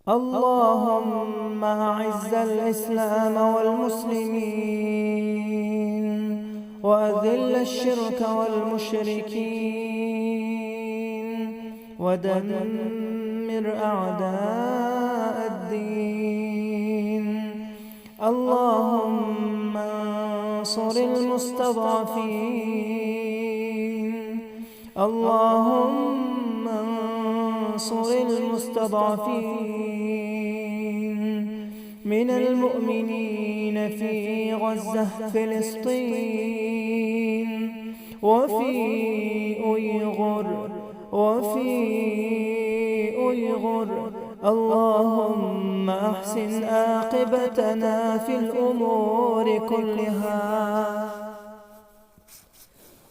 اللهم أعز الإسلام والمسلمين وأذل الشرك والمشركين ودمر أعداء الدين. اللهم انصر المستضعفين. اللهم انصر المستضعفين من المؤمنين في غزة، فلسطين، وفي أيغر. اللهم أحسن عاقبتنا في الأمور كلها،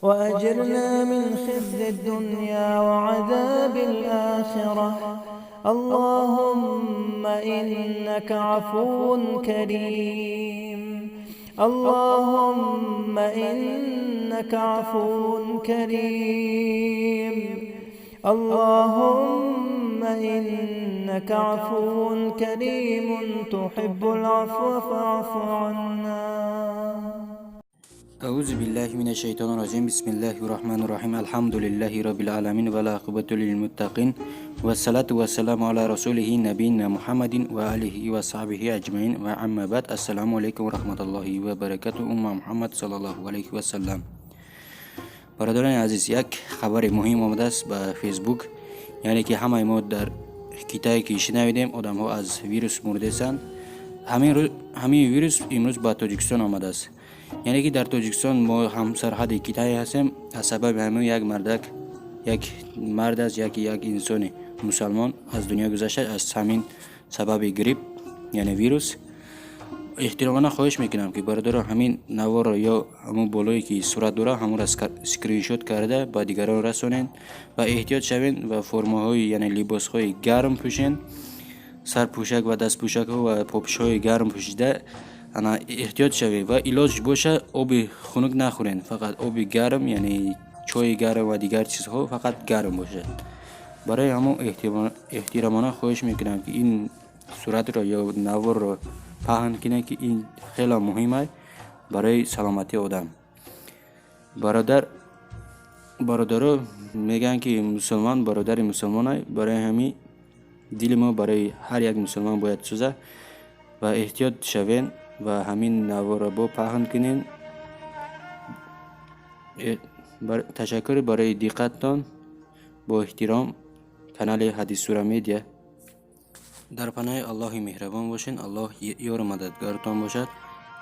وأجرنا من خزي الدنيا وعذاب الآخرة. اللهم إنك عفو كريم. اللهم إنك عفو كريم. اللهم إنك عفو كريم تحب العفو فاعف عنا. أعوذ بالله من الشيطان الرجيم. بسم الله الرحمن الرحيم. الحمد لله رب العالمين والعاقبة للمتقين، والصلاة والسلام على رسوله نبينا محمد وآله وصحبه أجمعين، وأما بعد. السلام عليكم ورحمة الله وبركاته. محمد صلى الله عليه وسلم. برادران عزیز، یک خبر مهم آمده است به فیسبوک، یعنی که همه ما در کتایی که شنیدیم آدم ها از ویروس مرده‌اند. همین ویروس امروز به تاجیکستان آمده است. یعنی که در تاجیکستان ما هم سرحد کیتایی هستیم. از سبب همین یک مرد است، یک انسان مسلمان از دنیا گذشته از همین سبب گریپ یعنی ویروس. احتراماً خواهش میکنم که برادران همین نوار یا همون بالایی که صورت داره همون را اسکرین شات کرده با دیگران رسونین و احتیاط شوین و فرماهای یعنی لباس های گرم پوشین، سر پوشک و دست پوشک ها و پاپش های گرم پوشیده. انا احتیاط شوید و علاج باشه آب خنک نخورین، فقط آب گرم یعنی چای گرم و دیگر چیزها فقط گرم باشه. برای همون احتراماً خواهش میکنم که این صورت را یا نوار را پهن کنه که این خیلی مهمه برای سلامتی آدم. برادر میگن که مسلمان برادر مسلمانه، برای همین دل ما برای هر یک مسلمان باید سوزه و احتیاط شوین و همین نوار را با پهن کنین. تشکر برای دقتتان. با احترام، کانال حدیث سوره میدیا. در پناه الله مهربان باشین. الله یار مددگارتان باشد.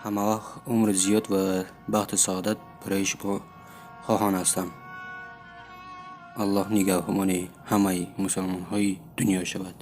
همه وقت عمر زیاد و بخت سعادت برای شما خواهان هستم. الله نگهبان همه مسلمان های دنیا شود.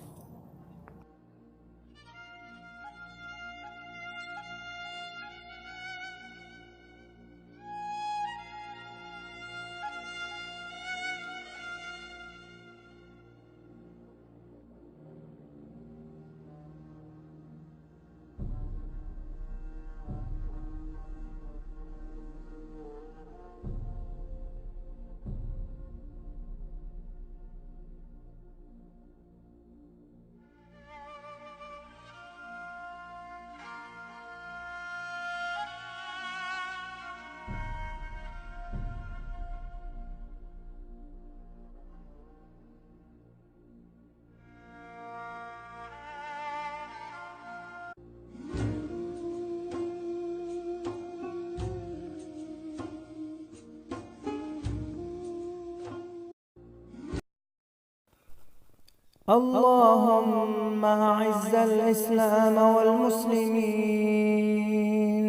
اللهم أعز الإسلام والمسلمين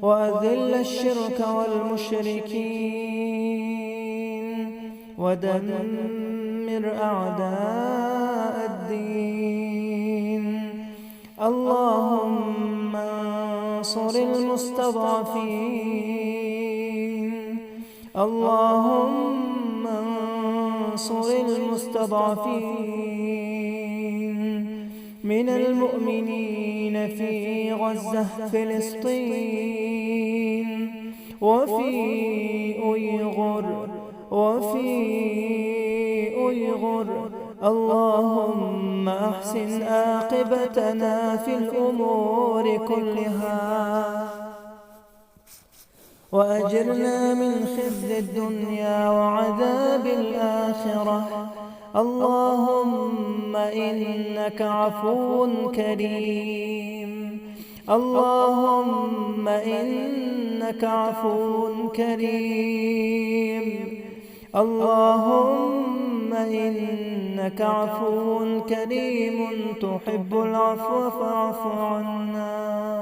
وأذل الشرك والمشركين ودمر أعداء الدين. اللهم انصر المستضعفين. اللهم انصر المستضعفين من المؤمنين في غزة، فلسطين، وفي أيغر. اللهم أحسن عاقبتنا في الأمور كلها وأجرنا من خزي الدنيا وعذاب الآخرة. اللهم إنك عفو كريم، اللهم إنك عفو كريم، اللهم إنك عفو كريم تحب العفو فاعف عنا.